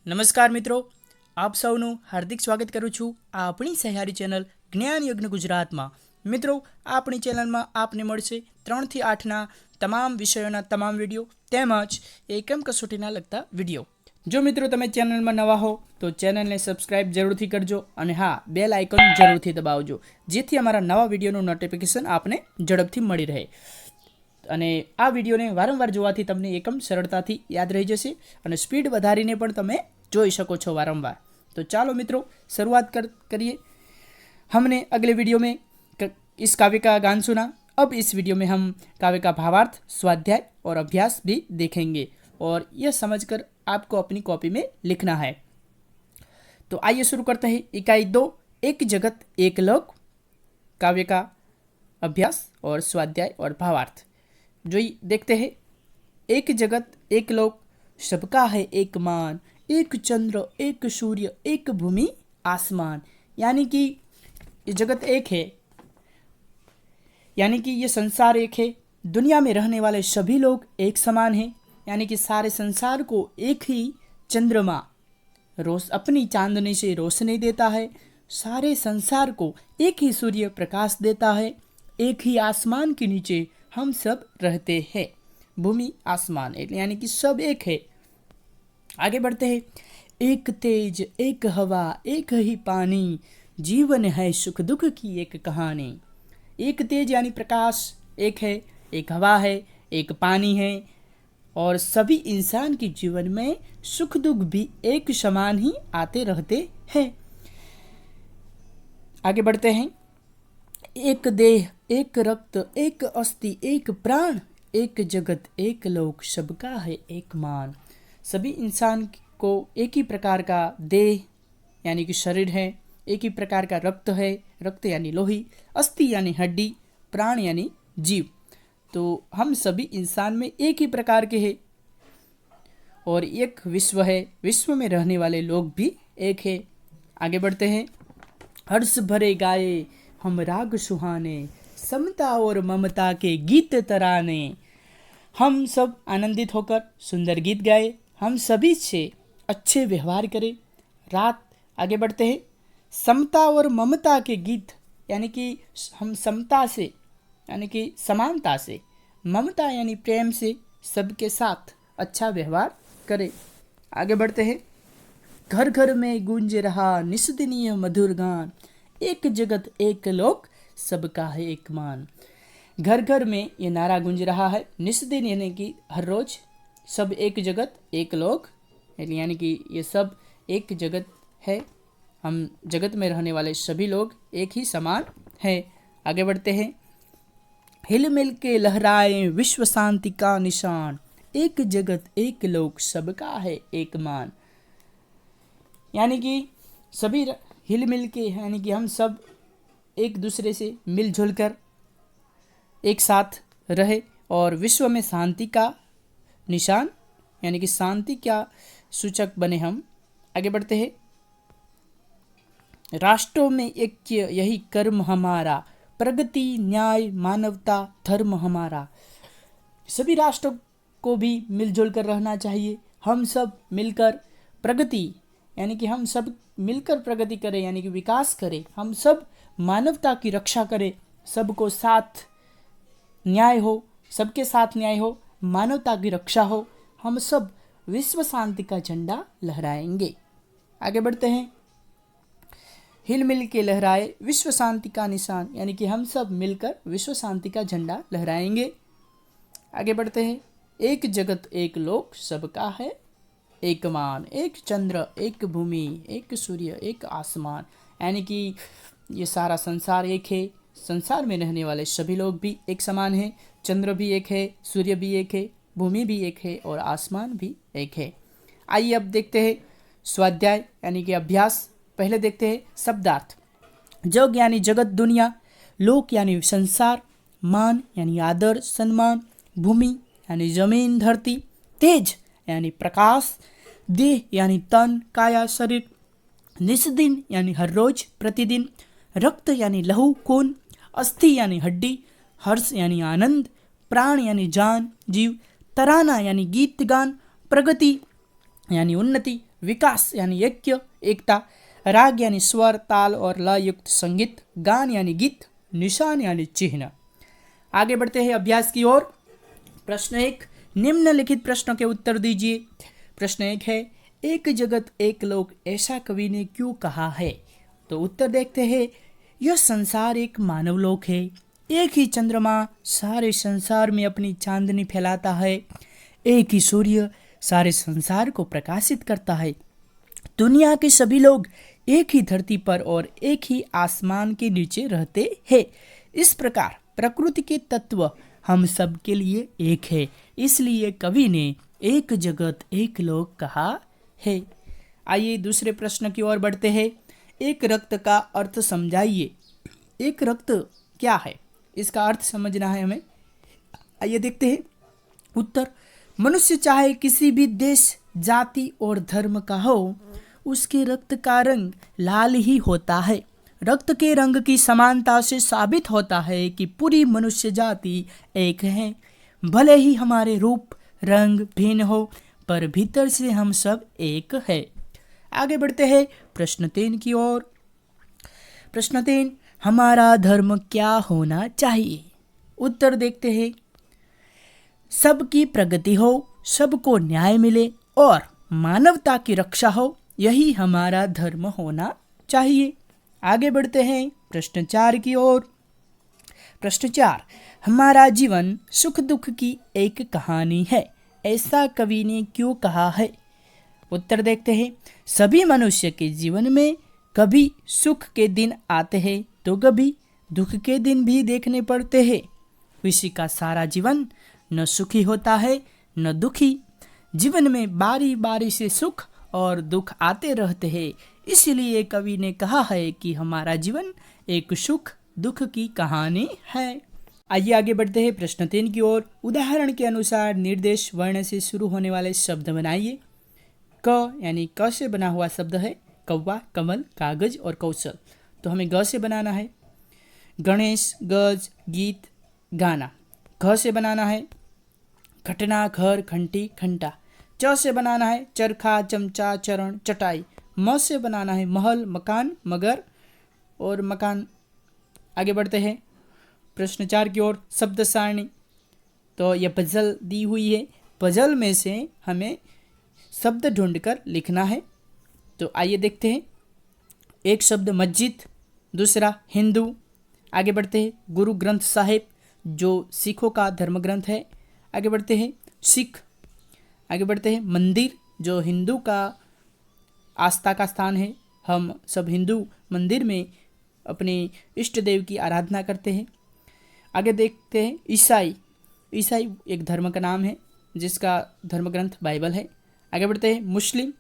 નમસ્કાર મિત્રો, આપ સૌનું હાર્દિક સ્વાગત કરું છું આપણી સહિયારી ચેનલ જ્ઞાન યજ્ઞ ગુજરાતમાં. મિત્રો, આપણી ચેનલમાં આપને મળશે 3 થી 8ના તમામ વિષયોના તમામ વિડીયો તેમજ એકમ કસોટીના લગતા વિડીયો. જો મિત્રો તમે ચેનલમાં નવા હો તો ચેનલને સબસ્ક્રાઇબ જરૂરથી કરજો અને હા, બેલ આઇકોન જરૂરથી દબાવજો જેથી અમારા નવા વિડીયોનું નોટિફિકેશન આપને ઝડપથી મળી રહે. અને આ વિડીયોને વારંવાર જોવાથી તમને એકમ સરળતાથી યાદ રહી જશે અને સ્પીડ વધારીને પણ તમે જોઈ શકો છો वारंवार. तो चलो मित्रों, शुरुआत करिए. हमने अगले वीडियो में इस काव्य का गान सुना. अब इस वीडियो में हम काव्य का भावार्थ, स्वाध्याय और अभ्यास भी देखेंगे और यह समझकर आपको अपनी कॉपी में लिखना है. तो आइए शुरू करते हैं. इकाई 2, एक जगत एक लोक, काव्य का अभ्यास और स्वाध्याय और भावार्थ. जो देखते हैं. एक जगत एक लोक, सबका है एक मान, एक चंद्र एक सूर्य एक भूमि आसमान. यानी कि ये जगत एक है, यानी कि ये संसार एक है. दुनिया में रहने वाले सभी लोग एक समान हैं. यानी कि सारे संसार को एक ही चंद्रमा अपनी चांदनी से रोशनी देता है. सारे संसार को एक ही सूर्य प्रकाश देता है. एक ही आसमान के नीचे हम सब रहते हैं. भूमि आसमान यानी कि सब एक है. आगे बढ़ते हैं. एक तेज एक हवा एक ही पानी, जीवन है सुख दुख की एक कहानी. एक तेज यानी प्रकाश एक है, एक हवा है, एक पानी है और सभी इंसान के जीवन में सुख दुख भी एक समान ही आते रहते हैं. आगे बढ़ते हैं. एक देह एक रक्त एक अस्थि एक प्राण, एक जगत एक लोक, सबका है एक मान. सभी इंसान को एक ही प्रकार का देह यानी कि शरीर है, एक ही प्रकार का रक्त है, रक्त यानी लोही, अस्थि यानी हड्डी, प्राण यानी जीव. तो हम सभी इंसान में एक ही प्रकार के हैं और एक विश्व है, विश्व में रहने वाले लोग भी एक है. आगे बढ़ते हैं. हर्ष भरे गाए हम राग सुहाने, समता और ममता के गीत तराने. हम सब आनंदित होकर सुंदर गीत गाए, हम सभी से अच्छे व्यवहार करें. रात आगे बढ़ते हैं. समता और ममता के गीत यानी कि हम समता से यानी कि समानता से, ममता यानी प्रेम से सबके साथ अच्छा व्यवहार करें. आगे बढ़ते हैं. घर घर में गूंज रहा निस्दिनीय मधुर गान, एक जगत एक लोक, सबका है एक मान. घर घर में ये नारा गूंज रहा है. निस्दिन यानी कि हर रोज, सब एक जगत एक लोक यानी कि ये सब एक जगत है. हम जगत में रहने वाले सभी लोग एक ही समान है. आगे बढ़ते हैं. हिल मिल के लहराए विश्व शांति का निशान, एक जगत एक लोक, सबका है एक मान. यानी कि सभी हिल मिल के यानी कि हम सब एक दूसरे से मिलजुल कर एक साथ रहे और विश्व में शांति का निशान यानी कि शांति क्या सूचक बने हम. आगे बढ़ते हैं. राष्ट्रों में ऐक्य यही कर्म हमारा, प्रगति न्याय मानवता धर्म हमारा. सभी राष्ट्रों को भी मिलजुल कर रहना चाहिए. हम सब मिलकर प्रगति यानी कि हम सब मिलकर प्रगति करें यानी कि विकास करें. हम सब मानवता की रक्षा करें, सबको साथ न्याय हो, सबके साथ न्याय हो, मानवता की रक्षा हो. हम सब विश्व शांति का झंडा लहराएंगे. आगे बढ़ते हैं. हिल मिल के लहराए विश्व शांति का निशान यानी कि हम सब मिलकर विश्व शांति का झंडा लहराएंगे. आगे बढ़ते हैं. एक जगत एक लोक, सबका है एक मान, एक चंद्र एक भूमि एक सूर्य एक आसमान. यानी कि ये सारा संसार एक है. संसार में रहने वाले सभी लोग भी एक समान हैं. चंद्र भी एक है, सूर्य भी एक है, भूमि भी एक है और आसमान भी एक है. आइए अब देखते हैं स्वाध्याय यानी कि अभ्यास. पहले देखते हैं शब्दार्थ. जग यानी जगत दुनिया, लोक यानी संसार, मान यानी आदर सम्मान, भूमि यानी जमीन धरती, तेज यानी प्रकाश, देह यानी तन काया शरीर, निस्दिन यानी हर रोज प्रतिदिन, रक्त यानी लहू खून, अस्थि यानी हड्डी, हर्ष यानी आनंद, प्राण यानी जान जीव, तराना यानी गीत गान, प्रगति यानी उन्नति, विकास यानी ऐक्य एकता, राग यानी स्वर ताल और लय युक्त संगीत, गान यानी गीत, निशान यानी चिन्ह। आगे बढ़ते हैं अभ्यास की ओर। प्रश्न 1, निम्नलिखित प्रश्नों के उत्तर दीजिए। प्रश्न 1 है, एक जगत एक लोक ऐसा कवि ने क्यों कहा है? तो उत्तर देखते हैं, यह संसार एक मानव लोक है। एक ही चंद्रमा सारे संसार में अपनी चांदनी फैलाता है। एक ही सूर्य सारे संसार को प्रकाशित करता है। दुनिया के सभी लोग एक ही धरती पर और एक ही आसमान के नीचे रहते हैं। इस प्रकार प्रकृति के तत्व हम सब के लिए एक है, इसलिए कवि ने एक जगत एक लोक कहा है। आइए दूसरे प्रश्न की ओर बढ़ते हैं। एक रक्त का अर्थ समझाइए। एक रक्त क्या है, इसका अर्थ समझना है हमें। आइए देखते हैं उत्तर। मनुष्य चाहे किसी भी देश, जाति और धर्म का हो, उसके रक्त का रंग लाल ही होता है। रक्त के रंग की समानता से साबित होता है कि पूरी मनुष्य जाति एक है। भले ही हमारे रूप रंग भिन्न हो, पर भीतर से हम सब एक है। आगे बढ़ते हैं प्रश्न 3 की ओर। प्रश्न 3, हमारा धर्म क्या होना चाहिए? उत्तर देखते हैं, सबकी प्रगति हो, सबको न्याय मिले और मानवता की रक्षा हो, यही हमारा धर्म होना चाहिए। आगे बढ़ते हैं प्रश्न 4 की ओर। प्रश्न 4, हमारा जीवन सुख दुख की एक कहानी है, ऐसा कवि ने क्यों कहा है? उत्तर देखते हैं, सभी मनुष्य के जीवन में कभी सुख के दिन आते हैं तो कभी दुख के दिन भी देखने पड़ते हैं। किसी का सारा जीवन न सुखी होता है न दुखी। जीवन में बारी बारी से सुख और दुख आते रहते हैं, इसलिए कवि ने कहा है कि हमारा जीवन एक सुख दुख की कहानी है। आइए आगे बढ़ते हैं प्रश्न 3 की ओर। उदाहरण के अनुसार निर्देश वर्ण से शुरू होने वाले शब्द बनाइए। क यानी क से बना हुआ शब्द है कौवा, कमल, कागज और कौशल, तो हमें ग से बनाना है। गणेश, गज, गीत, गाना। घ से बनाना है घटना, घर, घंटी, घंटा। च से बनाना है चरखा, चमचा, चरण, चटाई। म से बनाना है महल, मकान, मगर और मकान। आगे बढ़ते हैं प्रश्न 4 की ओर। शब्द सारणी, तो यह पजल दी हुई है। पजल में से हमें शब्द ढूंढकर लिखना है। तो आइए देखते हैं। एक शब्द मस्जिद, दूसरा हिंदू। आगे बढ़ते हैं गुरु ग्रंथ साहिब, जो सिखों का धर्म ग्रंथ है। आगे बढ़ते हैं सिख। आगे बढ़ते हैं मंदिर, जो हिंदू का आस्था का स्थान है। हम सब हिंदू मंदिर में अपने इष्ट देव की आराधना करते हैं। आगे देखते हैं ईसाई। ईसाई एक धर्म का नाम है जिसका धर्म ग्रंथ बाइबल है। आगे बढ़ते हैं मुस्लिम।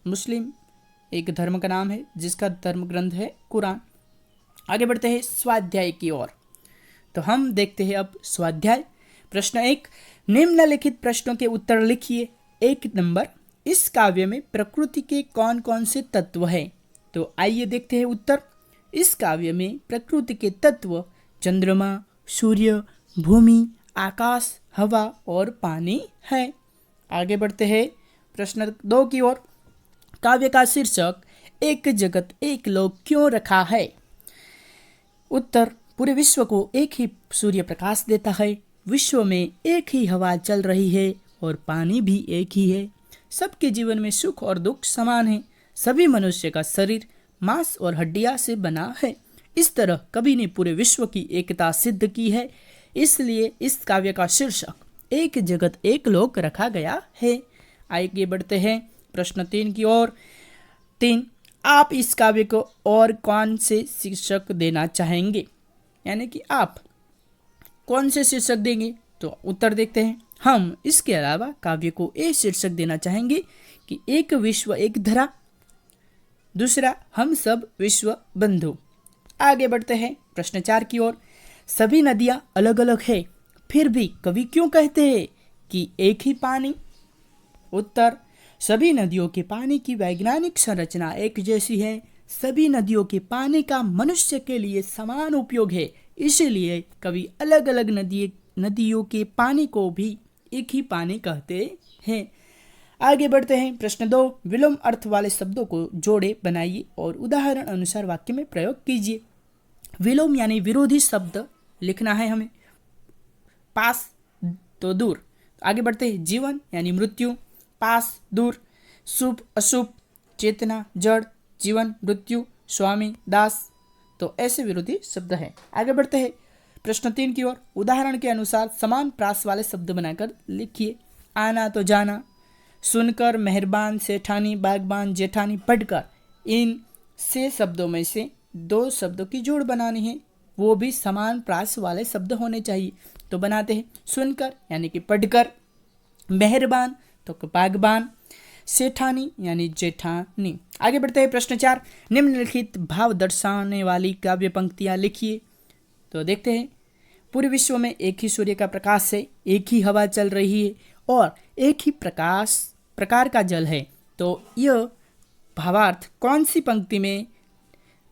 मुस्लिम एक धर्म का नाम है जिसका धर्म ग्रंथ है कुरान। आगे बढ़ते हैं स्वाध्याय की ओर। तो हम देखते हैं अब स्वाध्याय। प्रश्न 1, निम्नलिखित प्रश्नों के उत्तर लिखिए। 1 नंबर, इस काव्य में प्रकृति के कौन कौन से तत्व हैं? तो आइए देखते हैं उत्तर। इस काव्य में प्रकृति के तत्व चंद्रमा, सूर्य, भूमि, आकाश, हवा और पानी है। आगे बढ़ते हैं प्रश्न 2 की ओर। काव्य का शीर्षक एक जगत एक लोक क्यों रखा है? उत्तर, पूरे विश्व को एक ही सूर्य प्रकाश देता है। विश्व में एक ही हवा चल रही है और पानी भी एक ही है। सबके जीवन में सुख और दुख समान है। सभी मनुष्य का शरीर मांस और हड्डियां से बना है। इस तरह कवि ने पूरे विश्व की एकता सिद्ध की है, इसलिए इस काव्य का शीर्षक एक जगत एक लोक रखा गया है। आगे बढ़ते हैं प्रश्न 3 की ओर। 3, आप इस काव्य को और कौन से शीर्षक देना चाहेंगे? यानी कि आप कौन से शीर्षक देंगे? तो उत्तर देखते हैं। हम इसके अलावा काव्य को ये शीर्षक देना चाहेंगे कि एक विश्व एक धरा, दूसरा हम सब विश्व बंधु। आगे बढ़ते हैं प्रश्न 4 की ओर। सभी नदियां अलग अलग है, फिर भी कवि क्यों कहते हैं कि एक ही पानी? उत्तर, सभी नदियों के पानी की वैज्ञानिक संरचना एक जैसी है। सभी नदियों के पानी का मनुष्य के लिए समान उपयोग है, इसीलिए कवि अलग अलग नदियों के पानी को भी एक ही पानी कहते हैं। आगे बढ़ते हैं। प्रश्न 2, विलोम अर्थ वाले शब्दों को जोड़े बनाइए और उदाहरण अनुसार वाक्य में प्रयोग कीजिए। विलोम यानी विरोधी शब्द लिखना है हमें। पास तो दूर। आगे बढ़ते हैं। जीवन यानी मृत्यु, पास दूर। शुभ अशुभ, चेतना जड़, जीवन मृत्यु, स्वामी दास, तो ऐसे विरोधी शब्द हैं। आगे बढ़ते हैं प्रश्न 3 की ओर। उदाहरण के अनुसार समान प्रास वाले शब्द बनाकर लिखिए। आना तो जाना, सुनकर, मेहरबान, सेठानी, बागबान, जेठानी, पढ़कर। इन से शब्दों में से 2 शब्दों की जोड़ बनानी है, वो भी समान प्रास वाले शब्द होने चाहिए। तो बनाते हैं। सुनकर यानी कि पढ़कर, मेहरबान तो बागबान, सेठानी यानी जेठानी। आगे बढ़ते हैं प्रश्न 4, निम्नलिखित भाव दर्शाने वाली काव्य पंक्तियां लिखिए। तो देखते हैं। पूरे विश्व में एक ही सूर्य का प्रकाश है, एक ही हवा चल रही है और एक ही प्रकार का जल है। तो यह भावार्थ कौन सी पंक्ति में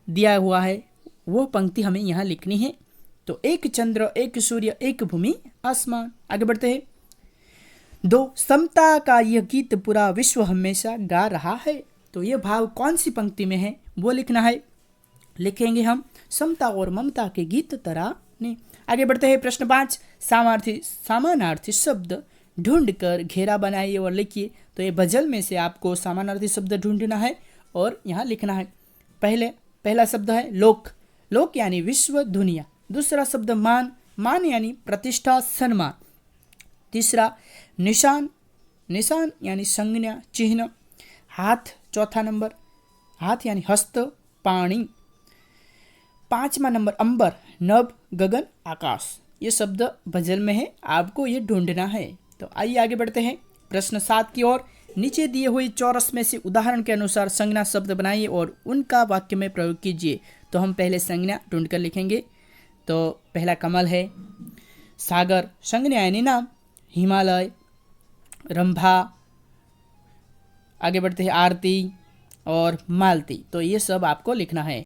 दिया हुआ है, वो पंक्ति हमें यहाँ लिखनी है। तो एक चंद्र, एक सूर्य, एक भूमि आसमान। आगे बढ़ते हैं। 2, समता का यह गीत पूरा विश्व हमेशा गा रहा है। तो यह भाव कौन सी पंक्ति में है वो लिखना है। लिखेंगे हम, समता और ममता के गीत तराने। आगे बढ़ते हैं प्रश्न 5, समानार्थी शब्द ढूंढकर घेरा बनाइए और लिखिए। तो ये भजल में से आपको समानार्थी शब्द ढूंढना है और यहाँ लिखना है। पहला शब्द है लोक, लोक यानी विश्व दुनिया। दूसरा शब्द मान, मान यानी प्रतिष्ठा सम्मान। तीसरा निशान, निशान यानी संज्ञा चिन्ह। हाथ, चौथा नंबर, हाथ यानी हस्त पाणी। 5वां नंबर अंबर, नभ, गगन, आकाश। ये शब्द भजल में है, आपको ये ढूंढना है। तो आइए आगे बढ़ते हैं प्रश्न 7 की ओर। नीचे दिए हुए चौरस में से उदाहरण के अनुसार संज्ञा शब्द बनाइए और उनका वाक्य में प्रयोग कीजिए। तो हम पहले संज्ञा ढूंढकर लिखेंगे। तो पहला कमल है, सागर संज्ञा यानी नाम, हिमालय, रंभा। आगे बढ़ते हैं आरती और मालती। तो ये सब आपको लिखना है।